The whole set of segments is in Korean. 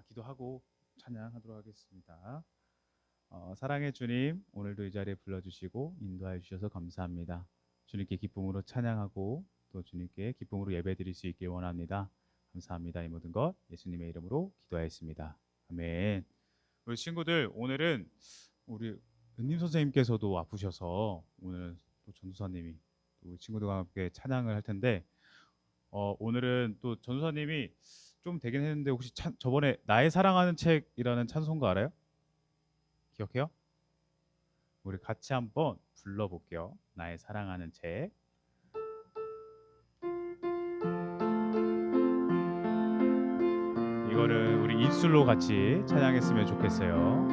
기도하고 찬양하도록 하겠습니다. 사랑의 주님, 오늘도 이 자리에 불러주시고 인도하여 주셔서 감사합니다. 주님께 기쁨으로 찬양하고 또 주님께 기쁨으로 예배드릴 수 있길 원합니다. 감사합니다. 이 모든 것 예수님의 이름으로 기도하였습니다. 아멘. 우리 친구들, 오늘은 우리 은님 선생님께서도 아프셔서 오늘 또 전도사님이 또 우리 친구들과 함께 찬양을 할 텐데, 오늘은 또 전도사님이 좀 되긴 했는데, 혹시 저번에 나의 사랑하는 책이라는 찬송가 알아요? 기억해요? 우리 같이 한번 불러볼게요. 나의 사랑하는 책. 이거를 우리 입술로 같이 찬양했으면 좋겠어요.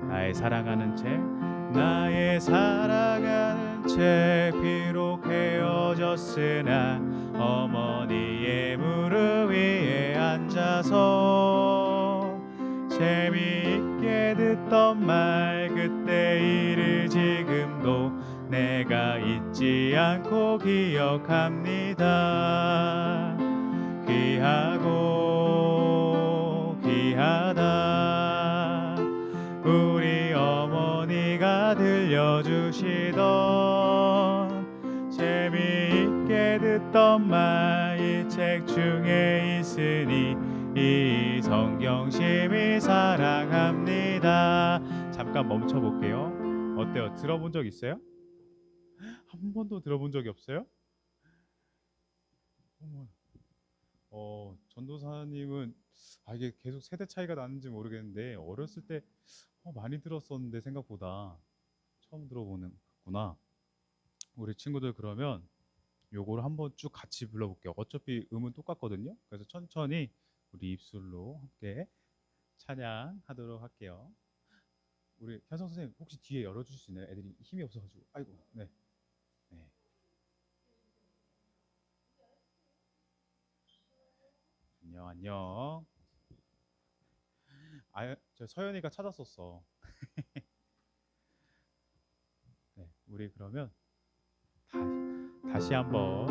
나의 사랑하는 책, 나의 사랑하는 책, 비록 헤어졌으나 어머니의 무릎 위에 앉아서 재미있게 듣던 말 그때 일을 지금도 내가 잊지 않고 기억합니다. 귀하고 귀하다 우리 어머니가 들려주시던 재미있게 듣던 말 이 책 중에 있으니 이 성경심이 사랑합니다. 잠깐 멈춰 볼게요. 어때요? 들어본 적 있어요? 한 번도 들어본 적이 없어요? 전도사님은 이게 계속 세대 차이가 나는지 모르겠는데 어렸을 때 많이 들었었는데 생각보다 처음 들어보는구나. 우리 친구들, 그러면 요거를 한번 쭉 같이 불러볼게요. 어차피 음은 똑같거든요. 그래서 천천히 우리 입술로 함께 찬양하도록 할게요. 우리 현성 선생님, 혹시 뒤에 열어주실 수 있나요? 애들이 힘이 없어가지고. 아이고, 네. 안녕, 안녕. 저 서연이가 찾았었어. 네, 우리 그러면 다시 한번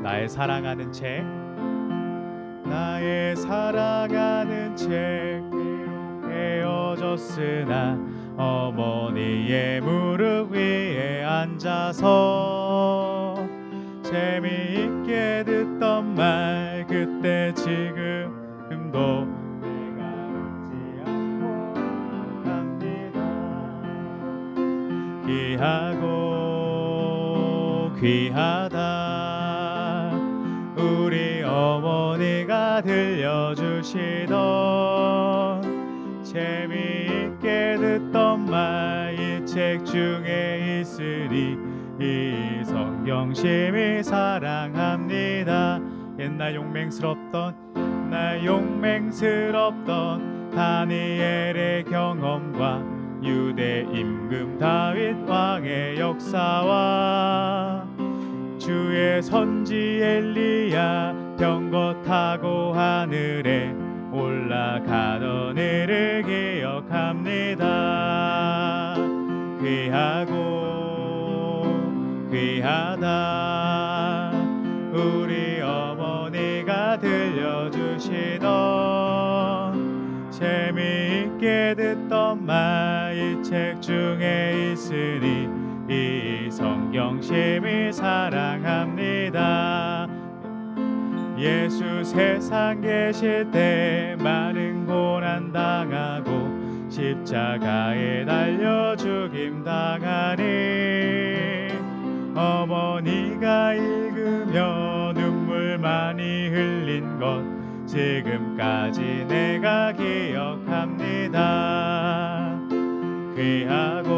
나의 사랑하는 책, 나의 사랑하는 책, 비록 헤어졌으나 어머니의 무릎 위에 앉아서 재미있게 듣던 말 그때 지금도 내가 잊지 않고 갑니다. 귀하고 귀하다 우리 어머니가 들려주시던 재미있게 듣던 말 이 책 중에 있으니 이 성경심이 사랑합니다. 옛날 용맹스럽던 다니엘의 경험과 유대 임금 다윗 왕의 역사와 주의 선지 엘리야 병거 타고 하늘에 올라가던 일을 기억합니다. 귀하고 귀하다 우리 어머니가 들려주시던 재미있게 듣던 말 이 책 중에 있으니 이 성경심이 사랑합니다. 예수 세상 계실 때 많은 고난 당하고 십자가에 달려 죽임 당하니 어머니가 읽으며 눈물 많이 흘린 것 지금까지 내가 기억합니다. 귀하고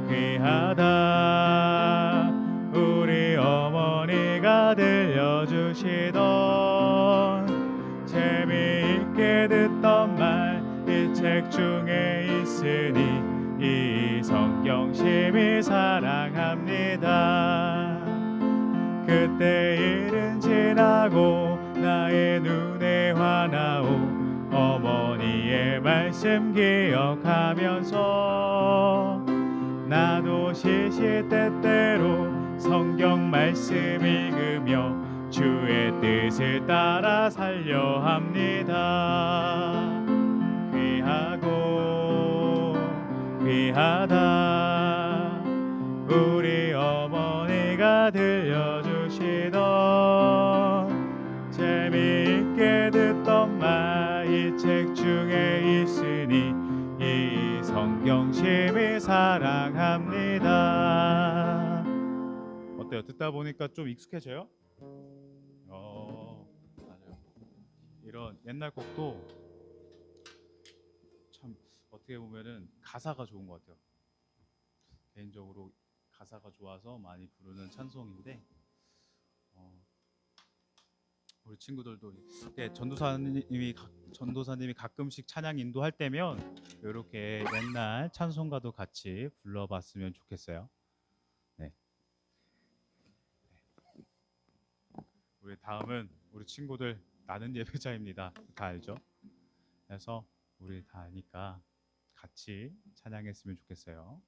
귀하다 우리 어머니가 들려주시던 재미있게 듣던 말 이 책 중에 있으니 이 성경심이 사랑합니다. 그때 일은 지나고 나의 눈에 환하오 어머니의 말씀 기억하면서 나도 시시때때로 성경 말씀 읽으며 주의 뜻을 따라 살려 합니다. 귀하고 귀하다 우리 어머니가 들려주시던 재미있게 듣던 말 이 책 중에 있으니 이 성경 심히 사랑합니다. 어때요? 듣다 보니까 좀 익숙해져요? 맞아요. 이런 옛날 곡도 참 어떻게 보면은 가사가 좋은 것 같아요. 개인적으로 가사가 좋아서 많이 부르는 찬송인데 우리 친구들도 전도사님이 가끔씩 찬양 인도할 때면 이렇게 옛날 찬송가도 같이 불러봤으면 좋겠어요. 네. 우리 다음은 우리 친구들 나는 예배자입니다. 다 알죠? 그래서 우리 다 아니까 같이 찬양했으면 좋겠어요.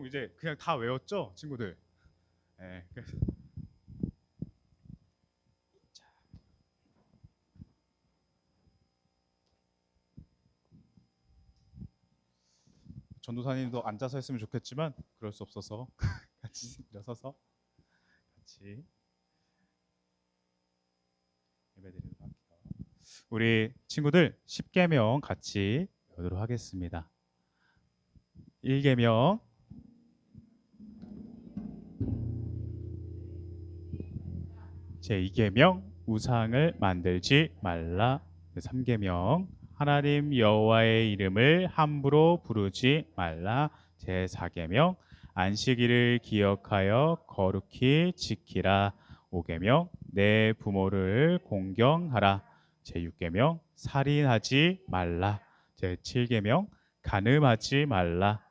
이제 그냥 다 외웠죠, 친구들? 네, 전도사님도 앉아서 했으면 좋겠지만 그럴 수 없어서 같이 일어서서 같이 예배드리도록 할게요. 우리 친구들 10계명 같이 배우도록 하겠습니다. 1계명 제2계명 우상을 만들지 말라. 3계명 하나님 여호와의 이름을 함부로 부르지 말라. 제4계명 안식일을 기억하여 거룩히 지키라. 5계명 내 부모를 공경하라. 제6계명 살인하지 말라. 제7계명 간음하지 말라.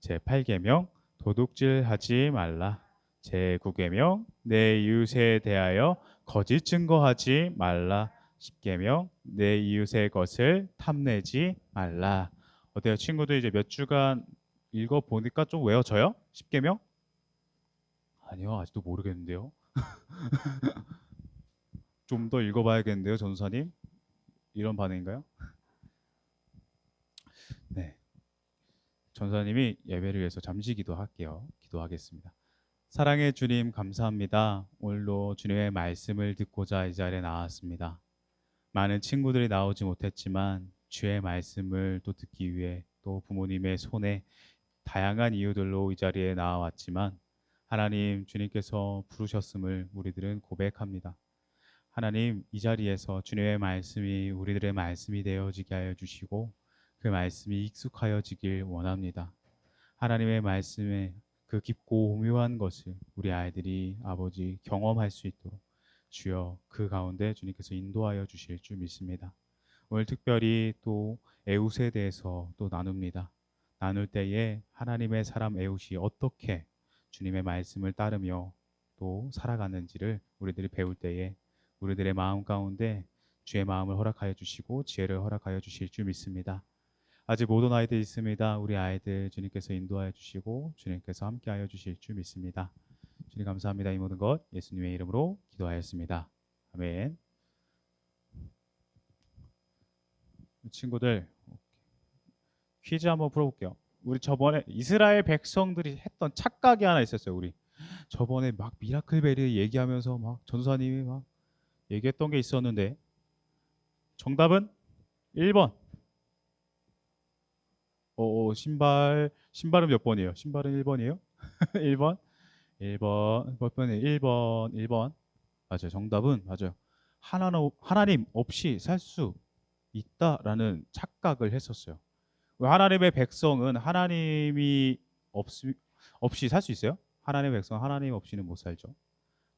제8계명 도둑질하지 말라. 제9계명 내 이웃에 대하여 거짓 증거하지 말라. 10계명 내 이웃의 것을 탐내지 말라. 어때요, 친구들? 이제 몇 주간 읽어보니까 좀 외워져요? 10계명? 아니요, 아직도 모르겠는데요. 좀 더 읽어봐야겠는데요, 전도사님. 이런 반응인가요? 네, 전도사님이 예배를 위해서 잠시 기도할게요. 기도하겠습니다. 사랑의 주님 감사합니다. 오늘도 주님의 말씀을 듣고자 이 자리에 나왔습니다. 많은 친구들이 나오지 못했지만 주의 말씀을 또 듣기 위해 또 부모님의 손에 다양한 이유들로 이 자리에 나와왔지만 하나님 주님께서 부르셨음을 우리들은 고백합니다. 하나님 이 자리에서 주님의 말씀이 우리들의 말씀이 되어지게 하여 주시고 그 말씀이 익숙하여지길 원합니다. 하나님의 말씀에 그 깊고 오묘한 것을 우리 아이들이 아버지 경험할 수 있도록 주여 그 가운데 주님께서 인도하여 주실 줄 믿습니다. 오늘 특별히 또 에웃에 대해서 또 나눕니다. 나눌 때에 하나님의 사람 에웃이 어떻게 주님의 말씀을 따르며 또 살아가는지를 우리들이 배울 때에 우리들의 마음 가운데 주의 마음을 허락하여 주시고 지혜를 허락하여 주실 줄 믿습니다. 아직 모든 아이들 있습니다. 우리 아이들 주님께서 인도하여 주시고 주님께서 함께하여 주실 줄 믿습니다. 주님 감사합니다. 이 모든 것 예수님의 이름으로 기도하였습니다. 아멘. 친구들 퀴즈 한번 풀어볼게요. 우리 저번에 이스라엘 백성들이 했던 착각이 하나 있었어요. 우리 저번에 막 미라클베리 얘기하면서 막 전도사님이 막 얘기했던 게 있었는데 정답은 1번. 신발은 몇 번이에요? 신발은 1번이에요? 1번? 1번. 몇 번이에요? 1번. 1번. 맞아요. 정답은 맞아요. 하나님 없이 살 수 있다라는 착각을 했었어요. 하나님의 백성은 하나님이 없이 살 수 있어요? 하나님의 백성 하나님 없이는 못 살죠.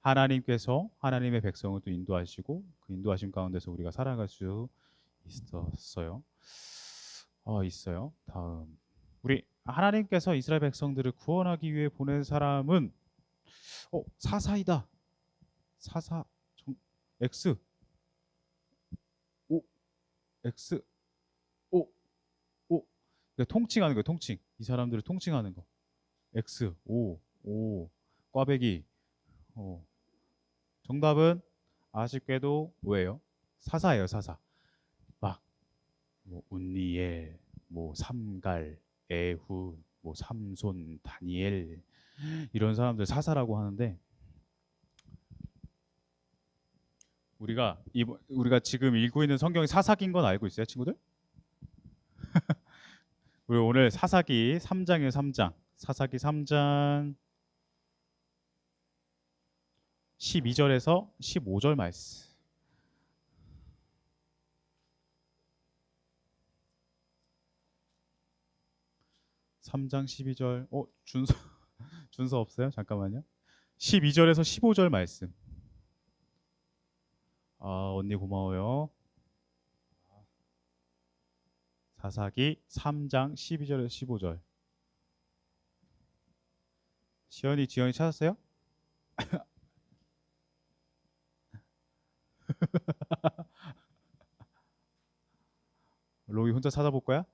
하나님께서 하나님의 백성을 또 인도하시고 그 인도하심 가운데서 우리가 살아갈 수 있었어요. 있어요. 다음 우리 하나님께서 이스라엘 백성들을 구원하기 위해 보낸 사람은 사사이다. 사사 X O X O O 그러니까 통칭하는 거예요. 통칭. 이 사람들을 통칭하는 거. X O 꽈배기. 정답은 아쉽게도 뭐예요? 사사예요. 사사. 막 뭐 운니엘, 뭐 삼갈, 에훗, 뭐 삼손, 다니엘 이런 사람들 사사라고 하는데 우리가 지금 읽고 있는 성경이 사사기인 건 알고 있어요, 친구들? 우리 오늘 사사기 3장이에요, 3장. 사사기 3장 12절에서 15절 말씀. 3장 12절. 준서 없어요? 잠깐만요. 12절에서 15절 말씀. 언니 고마워요. 사사기 3장 12절에서 15절. 지연이 찾았어요? 로이 혼자 찾아볼 거야?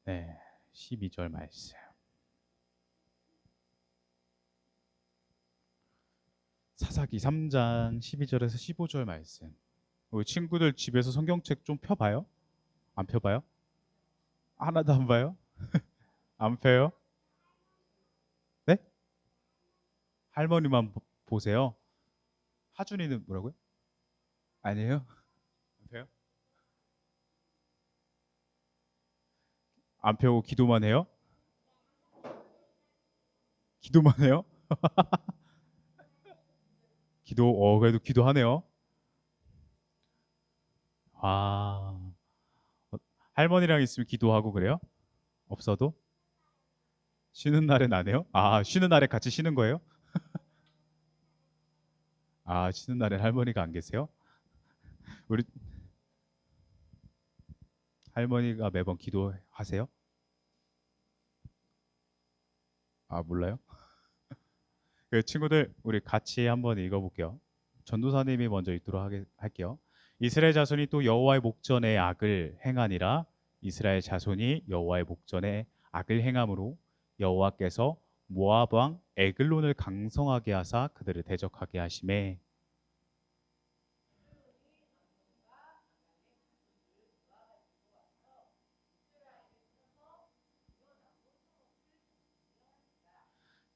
네, 12절 말씀. 사사기 3장 12절에서 15절 말씀. 우리 친구들 집에서 성경책 좀 펴봐요? 안 펴봐요? 하나도 안 봐요? 안 펴요? 네? 할머니만 보세요. 하준이는 뭐라고요? 아니에요? 안 펴요? 안 펴고 기도만 해요? 기도만 해요? 그래도 기도하네요. 할머니랑 있으면 기도하고 그래요? 없어도? 쉬는 날엔 안 해요? 쉬는 날에 같이 쉬는 거예요? 쉬는 날엔 할머니가 안 계세요? 우리 할머니가 매번 기도하세요? 몰라요? 그 친구들 우리 같이 한번 읽어볼게요. 전도사님이 먼저 읽도록 할게요. 이스라엘 자손이 또 여호와의 목전에 악을 행하니라. 이스라엘 자손이 여호와의 목전에 악을 행함으로 여호와께서 모압 왕 에글론을 강성하게 하사 그들을 대적하게 하심에.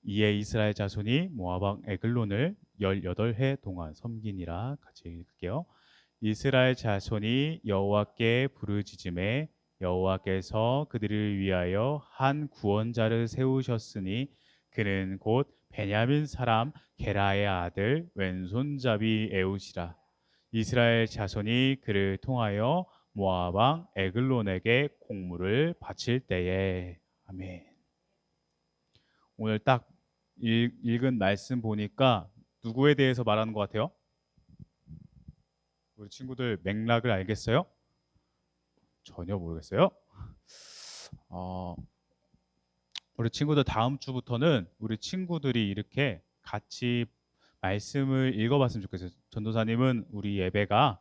이에 이스라엘 자손이 모압 왕 에글론을 18해 동안 섬기니라. 같이 읽을게요. 이스라엘 자손이 여호와께 부르짖음에 여호와께서 그들을 위하여 한 구원자를 세우셨으니 그는 곧 베냐민 사람 게라의 아들 왼손잡이 에웃이라. 이스라엘 자손이 그를 통하여 모압 왕 에글론에게 공물을 바칠 때에. 아멘. 오늘 딱 읽은 말씀 보니까 누구에 대해서 말하는 것 같아요? 우리 친구들 맥락을 알겠어요? 전혀 모르겠어요. 우리 친구들 다음 주부터는 우리 친구들이 이렇게 같이 말씀을 읽어봤으면 좋겠어요. 전도사님은 우리 예배가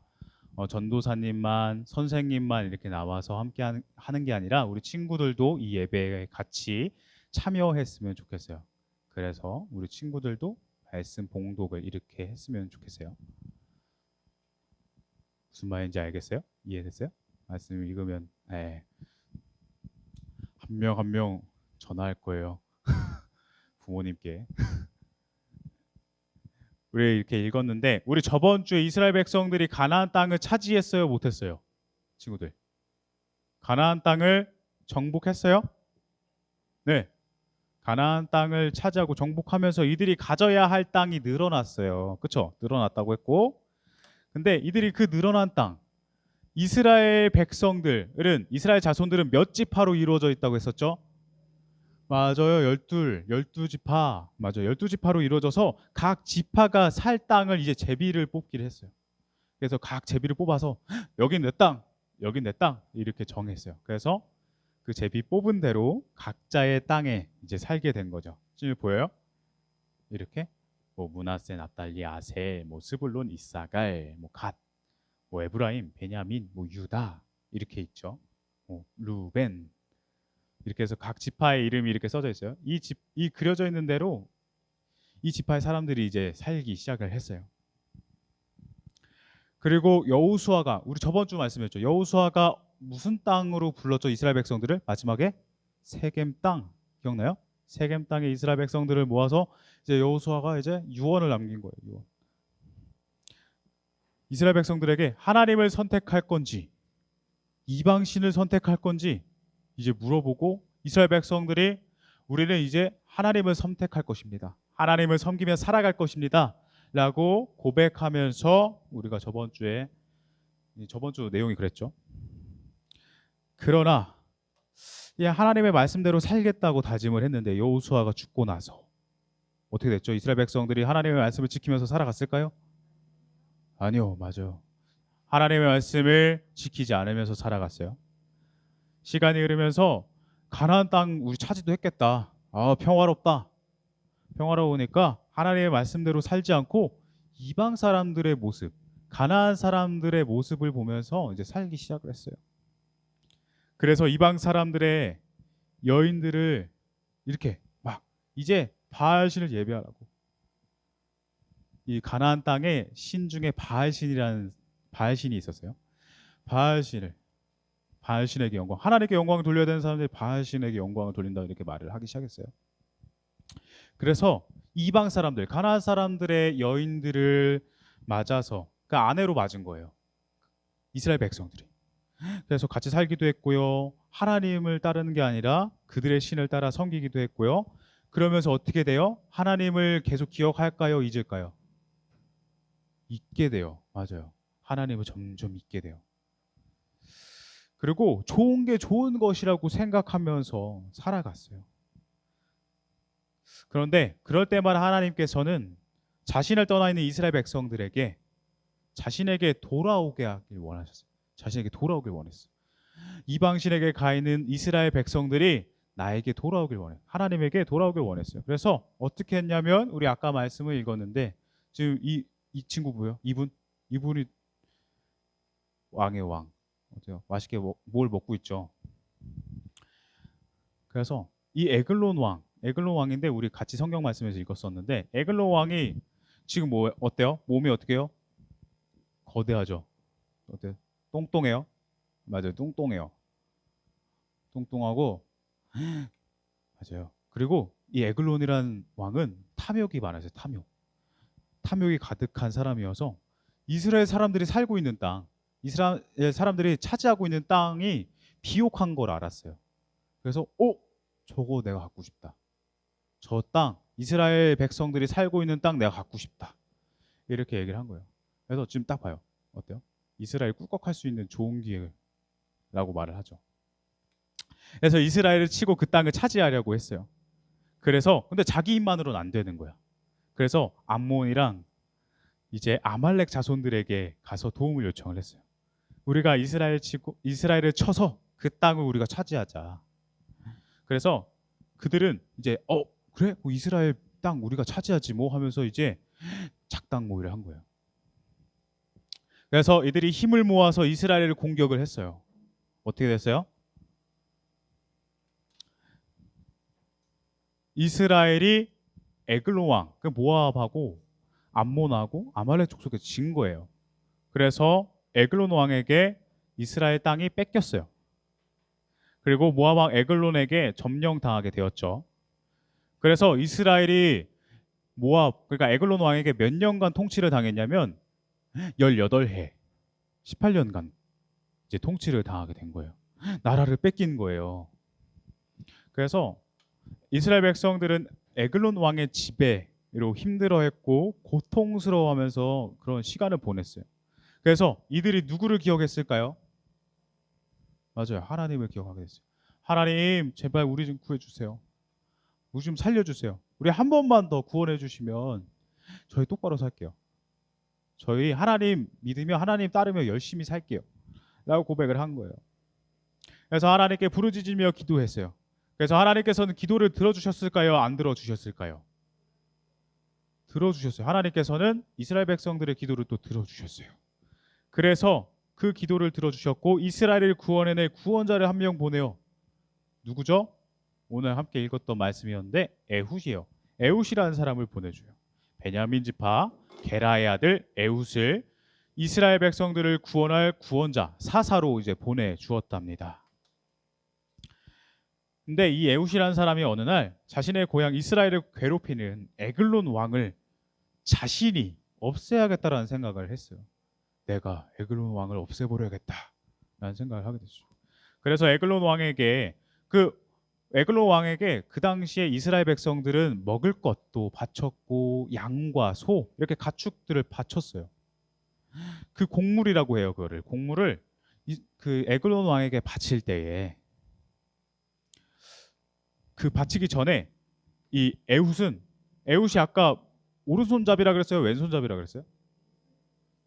전도사님만 선생님만 이렇게 나와서 함께 하는 게 아니라 우리 친구들도 이 예배에 같이 참여했으면 좋겠어요. 그래서 우리 친구들도 말씀 봉독을 이렇게 했으면 좋겠어요. 무슨 말인지 알겠어요? 이해됐어요? 말씀 읽으면 한 명 한 명 전화할 거예요. 부모님께. 우리 이렇게 읽었는데 우리 저번 주에 이스라엘 백성들이 가나안 땅을 차지했어요? 못했어요? 친구들. 가나안 땅을 정복했어요? 네. 가나안 땅을 차지하고 정복하면서 이들이 가져야 할 땅이 늘어났어요. 그렇죠? 늘어났다고 했고, 근데 이들이 그 늘어난 땅, 이스라엘 백성들은, 이스라엘 자손들은 몇 지파로 이루어져 있다고 했었죠? 맞아요. 12지파. 맞아요. 12지파로 이루어져서 각 지파가 살 땅을 이제 제비를 뽑기를 했어요. 그래서 각 제비를 뽑아서 여긴 내 땅, 여긴 내 땅 이렇게 정했어요. 그래서 그 제비 뽑은 대로 각자의 땅에 이제 살게 된 거죠. 지금 보여요? 이렇게 뭐 므낫세, 납달리, 아셀, 뭐 스불론, 이사갈, 뭐 갓, 뭐 에브라임, 베냐민, 뭐 유다 이렇게 있죠. 뭐 루벤 이렇게 해서 각 지파의 이름이 이렇게 써져 있어요. 이 그려져 있는 대로 이 지파의 사람들이 이제 살기 시작을 했어요. 그리고 여호수아가 우리 저번 주 말씀했죠. 여호수아가 무슨 땅으로 불렀죠? 이스라엘 백성들을 마지막에 세겜 땅 기억나요? 세겜 땅에 이스라엘 백성들을 모아서 이제 여호수아가 이제 유언을 남긴 거예요. 유언. 이스라엘 백성들에게 하나님을 선택할 건지 이방신을 선택할 건지 이제 물어보고 이스라엘 백성들이 우리는 이제 하나님을 선택할 것입니다. 하나님을 섬기며 살아갈 것입니다. 라고 고백하면서 우리가 저번 주 내용이 그랬죠. 그러나 하나님의 말씀대로 살겠다고 다짐을 했는데 여호수아가 죽고 나서 어떻게 됐죠? 이스라엘 백성들이 하나님의 말씀을 지키면서 살아갔을까요? 아니요, 맞아요. 하나님의 말씀을 지키지 않으면서 살아갔어요. 시간이 흐르면서 가나안 땅 우리 차지도 했겠다. 평화롭다. 평화로우니까 하나님의 말씀대로 살지 않고 이방 사람들의 모습, 가나안 사람들의 모습을 보면서 이제 살기 시작을 했어요. 그래서 이방 사람들의 여인들을 이렇게 막 이제 바알신을 예배하라고. 이 가나안 땅에 신 중에 바알신이라는 바알신이 있었어요. 바알신에게 영광, 하나님께 영광을 돌려야 되는 사람들이 바알신에게 영광을 돌린다 이렇게 말을 하기 시작했어요. 그래서 이방 사람들, 가나안 사람들의 여인들을 맞아서 그 아내로 맞은 거예요. 이스라엘 백성들이. 그래서 같이 살기도 했고요. 하나님을 따르는 게 아니라 그들의 신을 따라 섬기기도 했고요. 그러면서 어떻게 돼요? 하나님을 계속 기억할까요? 잊을까요? 잊게 돼요. 맞아요. 하나님을 점점 잊게 돼요. 그리고 좋은 게 좋은 것이라고 생각하면서 살아갔어요. 그런데 그럴 때마다 하나님께서는 자신을 떠나 있는 이스라엘 백성들에게 자신에게 돌아오게 하길 원하셨어요. 자신에게 돌아오길 원했어요. 이방신에게 가 있는 이스라엘 백성들이 나에게 돌아오길 원해요. 하나님에게 돌아오길 원했어요. 그래서 어떻게 했냐면 우리 아까 말씀을 읽었는데 지금 이 친구 뭐예요? 이분이 왕의 왕. 어때요? 맛있게 뭘 먹고 있죠? 그래서 이 에글론 왕인데 우리 같이 성경 말씀에서 읽었었는데 에글론 왕이 지금 뭐 어때요? 몸이 어떻게 해요? 거대하죠. 어때? 똥똥해요? 맞아요. 뚱뚱해요. 뚱뚱하고 맞아요. 그리고 이 에글론이란 왕은 탐욕이 많았어요. 탐욕이 가득한 사람이어서 이스라엘 사람들이 살고 있는 땅, 이스라엘 사람들이 차지하고 있는 땅이 비옥한 걸 알았어요. 그래서 저거 내가 갖고 싶다. 저 땅, 이스라엘 백성들이 살고 있는 땅 내가 갖고 싶다. 이렇게 얘기를 한 거예요. 그래서 지금 딱 봐요. 어때요? 이스라엘 꿀꺽할 수 있는 좋은 기회라고 말을 하죠. 그래서 이스라엘을 치고 그 땅을 차지하려고 했어요. 그래서 근데 자기 힘만으로는 안 되는 거야. 그래서 암몬이랑 이제 아말렉 자손들에게 가서 도움을 요청을 했어요. 우리가 이스라엘을 쳐서 그 땅을 우리가 차지하자. 그래서 그들은 이제 그래? 뭐 이스라엘 땅 우리가 차지하지 뭐 하면서 이제 작당 모의를 한 거예요. 그래서 이들이 힘을 모아서 이스라엘을 공격을 했어요. 어떻게 됐어요? 이스라엘이 에글론 왕, 그 모압하고 암몬하고 아말렉 족속에 진 거예요. 그래서 에글론 왕에게 이스라엘 땅이 뺏겼어요. 그리고 모압 왕 에글론에게 점령당하게 되었죠. 그래서 이스라엘이 그러니까 에글론 왕에게 몇 년간 통치를 당했냐면 18해, 18년간 이제 통치를 당하게 된 거예요. 나라를 뺏긴 거예요. 그래서 이스라엘 백성들은 에글론 왕의 지배로 힘들어했고 고통스러워하면서 그런 시간을 보냈어요. 그래서 이들이 누구를 기억했을까요? 맞아요. 하나님을 기억하게 됐어요. 하나님, 제발 우리 좀 구해주세요. 우리 좀 살려주세요. 우리 한 번만 더 구원해 주시면 저희 똑바로 살게요. 저희 하나님 믿으며 하나님 따르며 열심히 살게요. 라고 고백을 한 거예요. 그래서 하나님께 부르짖으며 기도했어요. 그래서 하나님께서는 기도를 들어주셨을까요? 안 들어주셨을까요? 들어주셨어요. 하나님께서는 이스라엘 백성들의 기도를 또 들어주셨어요. 그래서 그 기도를 들어주셨고 이스라엘을 구원해낼 구원자를 한 명 보내요. 누구죠? 오늘 함께 읽었던 말씀이었는데 에훗이에요. 에훗이라는 사람을 보내줘요. 베냐민 지파 게라의 아들 에훗을 이스라엘 백성들을 구원할 구원자 사사로 이제 보내주었답니다. 근데 이 에훗이라는 사람이 어느 날 자신의 고향 이스라엘을 괴롭히는 에글론 왕을 자신이 없애야겠다라는 생각을 했어요. 내가 에글론 왕을 없애버려야겠다라는 생각을 하게 됐어요. 그래서 에글론 왕에게 그 당시에 이스라엘 백성들은 먹을 것도 바쳤고 양과 소 이렇게 가축들을 바쳤어요. 그 곡물이라고 해요. 그거를 곡물을 그 에글론 왕에게 바칠 때에 그 바치기 전에 이 에훗이 아까 오른손잡이라 그랬어요? 왼손잡이라 그랬어요?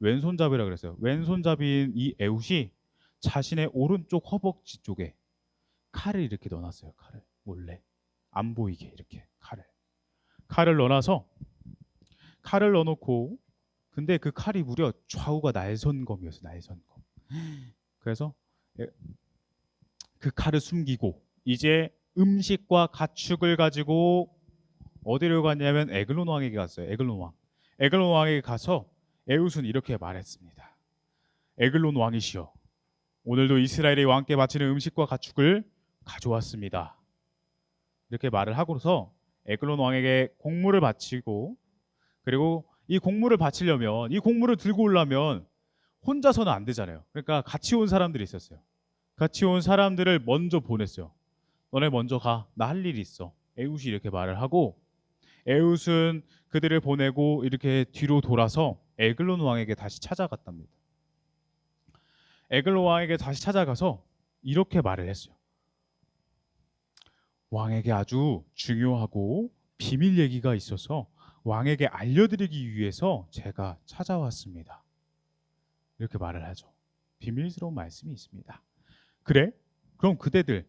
왼손잡이라 그랬어요. 왼손잡이인 이 에훗이 자신의 오른쪽 허벅지 쪽에 칼을 이렇게 넣어놨어요. 칼을 몰래 안 보이게 이렇게 칼을 넣어놓고 근데 그 칼이 무려 좌우가 날선검이었어요. 날선검. 그래서 그 칼을 숨기고 이제 음식과 가축을 가지고 어디로 갔냐면 에글론 왕에게 갔어요. 에글론 왕에게 가서 에훗은 이렇게 말했습니다. 에글론 왕이시여, 오늘도 이스라엘의 왕께 바치는 음식과 가축을 가져왔습니다. 이렇게 말을 하고서 에글론 왕에게 곡물을 바치고 그리고 이 곡물을 바치려면 이 곡물을 들고 오려면 혼자서는 안 되잖아요. 그러니까 같이 온 사람들이 있었어요. 같이 온 사람들을 먼저 보냈어요. 너네 먼저 가. 나 할 일이 있어. 에훗이 이렇게 말을 하고 에훗은 그들을 보내고 이렇게 뒤로 돌아서 에글론 왕에게 다시 찾아갔답니다. 에글론 왕에게 다시 찾아가서 이렇게 말을 했어요. 왕에게 아주 중요하고 비밀 얘기가 있어서 왕에게 알려드리기 위해서 제가 찾아왔습니다. 이렇게 말을 하죠. 비밀스러운 말씀이 있습니다. 그래? 그럼 그대들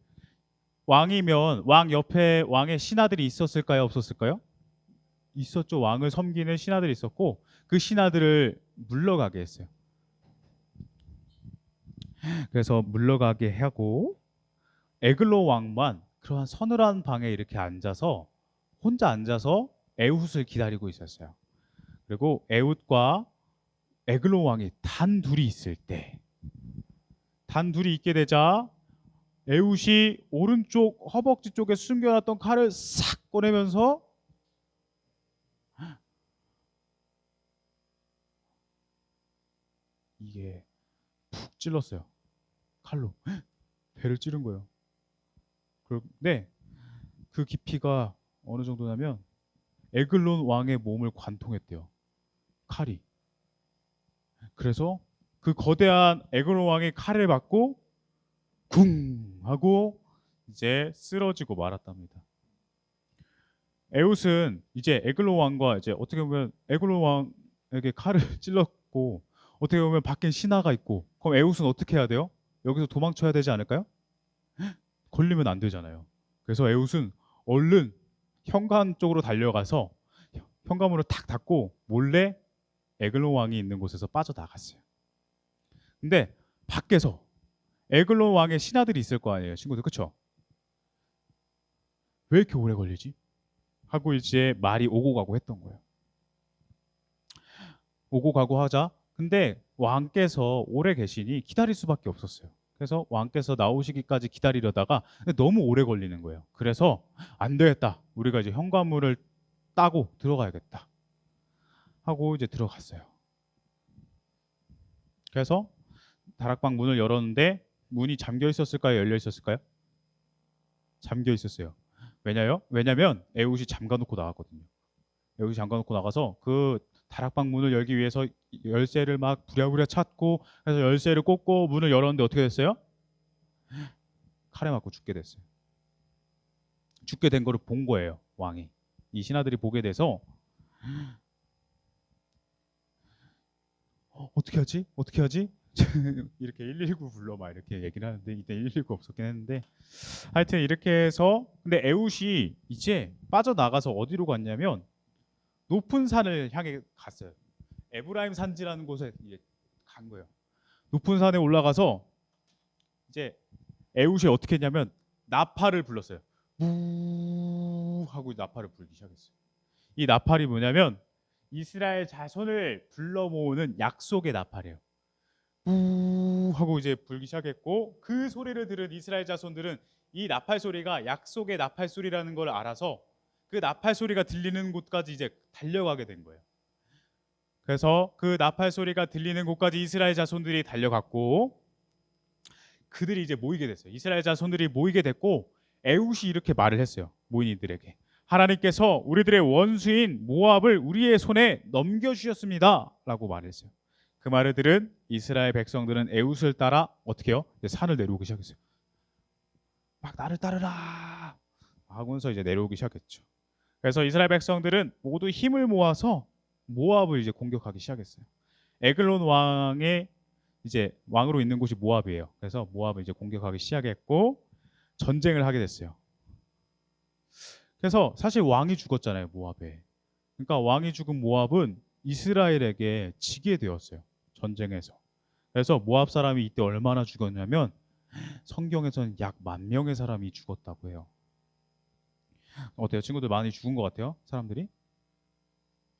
왕이면 왕 옆에 왕의 신하들이 있었을까요? 없었을까요? 있었죠. 왕을 섬기는 신하들이 있었고 그 신하들을 물러가게 했어요. 그래서 물러가게 하고 에글론 왕만 그러한 서늘한 방에 이렇게 앉아서 혼자 앉아서 에훗을 기다리고 있었어요. 그리고 에훗과 에글론 왕이 단 둘이 있을 때, 단 둘이 있게 되자 에훗이 오른쪽 허벅지 쪽에 숨겨놨던 칼을 싹 꺼내면서 이게 푹 찔렀어요. 칼로 배를 찌른 거예요. 그런데 그 깊이가 어느 정도냐면 에글론 왕의 몸을 관통했대요. 칼이. 그래서 그 거대한 에글론 왕의 칼을 받고 쿵 하고 이제 쓰러지고 말았답니다. 에훗은 이제 에글론 왕과 이제 어떻게 보면 에글론 왕에게 칼을 찔렀고 어떻게 보면 밖엔 신하가 있고, 그럼 에훗은 어떻게 해야 돼요? 여기서 도망쳐야 되지 않을까요? 걸리면 안 되잖아요. 그래서 에훗은 얼른 현관 쪽으로 달려가서 현관문을 탁 닫고 몰래 에글론 왕이 있는 곳에서 빠져나갔어요. 근데 밖에서 에글론 왕의 신하들이 있을 거 아니에요, 친구들, 그쵸? 왜 이렇게 오래 걸리지? 하고 이제 말이 오고 가고 했던 거예요. 오고 가고 하자. 근데 왕께서 오래 계시니 기다릴 수밖에 없었어요. 그래서 왕께서 나오시기까지 기다리려다가 너무 오래 걸리는 거예요. 그래서 안 되겠다. 우리가 이제 현관문을 따고 들어가야겠다. 하고 이제 들어갔어요. 그래서 다락방 문을 열었는데 문이 잠겨 있었을까요? 열려 있었을까요? 잠겨 있었어요. 왜냐면 에훗이 잠가놓고 나갔거든요. 에훗이 잠가놓고 나가서 그 다락방 문을 열기 위해서 열쇠를 막 부랴부랴 찾고, 그래서 열쇠를 꽂고 문을 열었는데 어떻게 됐어요? 칼에 맞고 죽게 됐어요. 죽게 된 거를 본 거예요, 왕이. 이 신하들이 보게 돼서 어떻게 하지? 어떻게 하지? 이렇게 119 불러 막 이렇게 얘기를 하는데 이때 119 없었긴 했는데, 하여튼 이렇게 해서, 근데 에훗이 이제 빠져나가서 어디로 갔냐면 높은 산을 향해 갔어요. 에브라임 산지라는 곳에 이제 간 거예요. 높은 산에 올라가서 이제 에훗이 어떻게 했냐면 나팔을 불렀어요. 무 하고 나팔을 불기 시작했어요. 이 나팔이 뭐냐면 이스라엘 자손을 불러 모으는 약속의 나팔이에요. 우 하고 이제 불기 시작했고, 그 소리를 들은 이스라엘 자손들은 이 나팔 소리가 약속의 나팔 소리라는 걸 알아서 그 나팔 소리가 들리는 곳까지 이제 달려가게 된 거예요. 그래서 그 나팔 소리가 들리는 곳까지 이스라엘 자손들이 달려갔고, 그들이 이제 모이게 됐어요. 이스라엘 자손들이 모이게 됐고, 에훗이 이렇게 말을 했어요. 모인 이들에게. 하나님께서 우리들의 원수인 모압을 우리의 손에 넘겨주셨습니다. 라고 말했어요. 그 말을 들은 이스라엘 백성들은 에훗을 따라 어떻게 해요? 산을 내려오기 시작했어요. 막 나를 따르라 하면서 이제 내려오기 시작했죠. 그래서 이스라엘 백성들은 모두 힘을 모아서 모압을 이제 공격하기 시작했어요. 에글론 왕의 이제 왕으로 있는 곳이 모압이에요. 그래서 모압을 이제 공격하기 시작했고 전쟁을 하게 됐어요. 그래서 사실 왕이 죽었잖아요, 모압에. 그러니까 왕이 죽은 모압은 이스라엘에게 지게 되었어요, 전쟁에서. 그래서 모압 사람이 이때 얼마나 죽었냐면 성경에서는 약 10,000명의 사람이 죽었다고 해요. 어때요? 친구들 많이 죽은 것 같아요? 사람들이?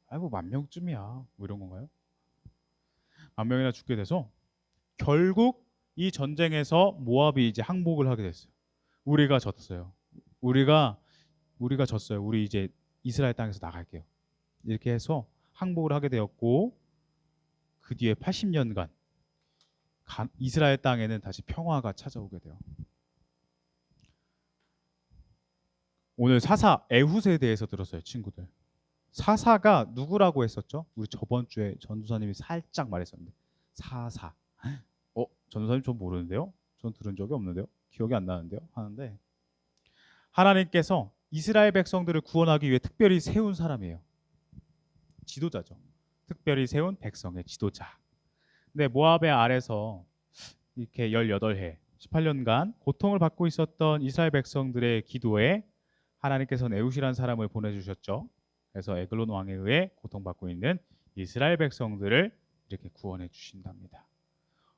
아이고 10,000명쯤이야 뭐 이런 건가요? 10,000명이나 죽게 돼서 결국 이 전쟁에서 모압이 이제 항복을 하게 됐어요. 우리가 졌어요. 우리가 졌어요. 우리 이제 이스라엘 땅에서 나갈게요. 이렇게 해서 항복을 하게 되었고, 그 뒤에 80년간 이스라엘 땅에는 다시 평화가 찾아오게 돼요. 오늘 사사 에훗에 대해서 들었어요, 친구들. 사사가 누구라고 했었죠? 우리 저번 주에 전도사님이 살짝 말했었는데 사사. 전도사님 전 모르는데요? 전 들은 적이 없는데요? 기억이 안 나는데요? 하는데 하나님께서 이스라엘 백성들을 구원하기 위해 특별히 세운 사람이에요. 지도자죠. 특별히 세운 백성의 지도자. 근데 모압의 아래서 이렇게 18해 18년간 고통을 받고 있었던 이스라엘 백성들의 기도에 하나님께서는 에훗이라는 사람을 보내주셨죠. 그래서 에글론 왕에 의해 고통받고 있는 이스라엘 백성들을 이렇게 구원해 주신답니다.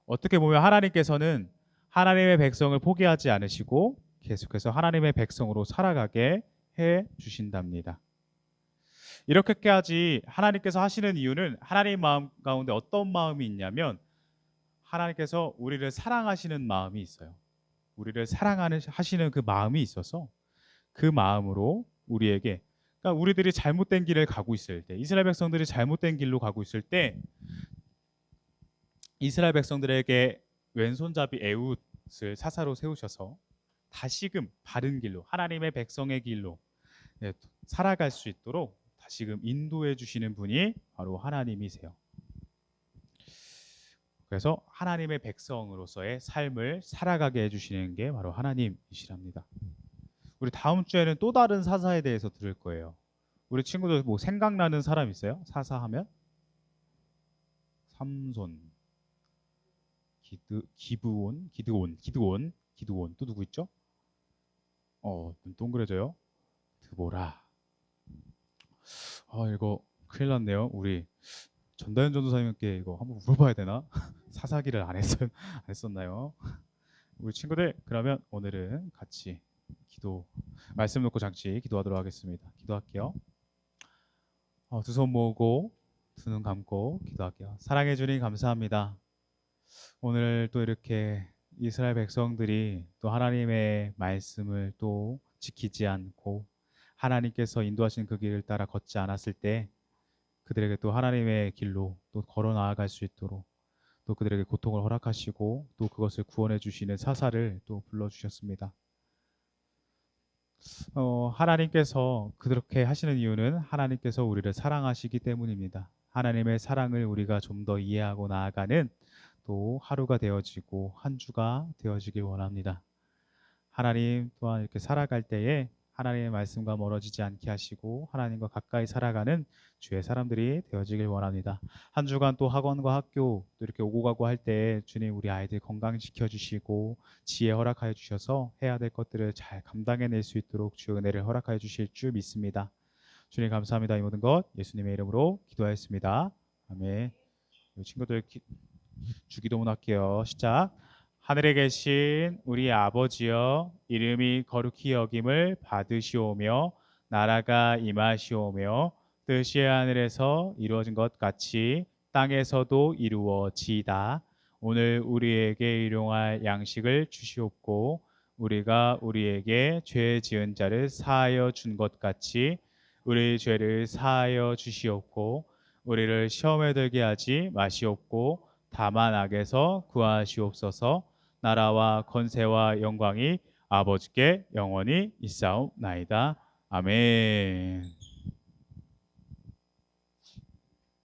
어떻게 보면 하나님께서는 하나님의 백성을 포기하지 않으시고 계속해서 하나님의 백성으로 살아가게 해 주신답니다. 이렇게까지 하나님께서 하시는 이유는 하나님 마음 가운데 어떤 마음이 있냐면 하나님께서 우리를 사랑하시는 마음이 있어요. 우리를 사랑하는 하시는 그 마음이 있어서 그 마음으로 우리에게, 그러니까 우리들이 잘못된 길을 가고 있을 때, 이스라엘 백성들이 잘못된 길로 가고 있을 때 이스라엘 백성들에게 왼손잡이 에훗을 사사로 세우셔서 다시금 바른 길로, 하나님의 백성의 길로 살아갈 수 있도록 다시금 인도해 주시는 분이 바로 하나님이세요. 그래서 하나님의 백성으로서의 삶을 살아가게 해주시는 게 바로 하나님이시랍니다. 우리 다음 주에는 또 다른 사사에 대해서 들을 거예요. 우리 친구들 뭐 생각나는 사람 있어요? 사사하면? 삼손, 기드온 또 누구 있죠? 눈 동그래져요. 드보라. 이거 큰일 났네요. 우리 전다현 전도사님께 이거 한번 물어봐야 되나? 사사기를 안 했었나요? 우리 친구들, 그러면 오늘은 같이 말씀 놓고 잠시 기도하도록 하겠습니다. 기도할게요. 두 손 모으고 두 눈 감고 기도할게요. 사랑해 주님 감사합니다. 오늘 또 이렇게 이스라엘 백성들이 또 하나님의 말씀을 또 지키지 않고 하나님께서 인도하신 그 길을 따라 걷지 않았을 때 그들에게 또 하나님의 길로 또 걸어 나아갈 수 있도록 또 그들에게 고통을 허락하시고 또 그것을 구원해 주시는 사사를 또 불러주셨습니다. 하나님께서 그렇게 하시는 이유는 하나님께서 우리를 사랑하시기 때문입니다. 하나님의 사랑을 우리가 좀 더 이해하고 나아가는 또 하루가 되어지고 한 주가 되어지길 원합니다. 하나님 또한 이렇게 살아갈 때에 하나님의 말씀과 멀어지지 않게 하시고 하나님과 가까이 살아가는 주의 사람들이 되어지길 원합니다. 한 주간 또 학원과 학교 또 이렇게 오고 가고 할 때 주님 우리 아이들 건강 지켜주시고 지혜 허락하여 주셔서 해야 될 것들을 잘 감당해낼 수 있도록 주의 은혜를 허락하여 주실 줄 믿습니다. 주님 감사합니다. 이 모든 것 예수님의 이름으로 기도하였습니다. 아멘. 친구들 주기도문 할게요. 시작. 하늘에 계신 우리 아버지여, 이름이 거룩히 여김을 받으시오며 나라가 임하시오며 뜻이 하늘에서 이루어진 것 같이 땅에서도 이루어지이다. 오늘 우리에게 일용할 양식을 주시옵고 우리가 우리에게 죄 지은 자를 사하여 준 것 같이 우리 죄를 사하여 주시옵고 우리를 시험에 들게 하지 마시옵고 다만 악에서 구하시옵소서. 나라와 권세와 영광이 아버지께 영원히 있사옵나이다. 아멘.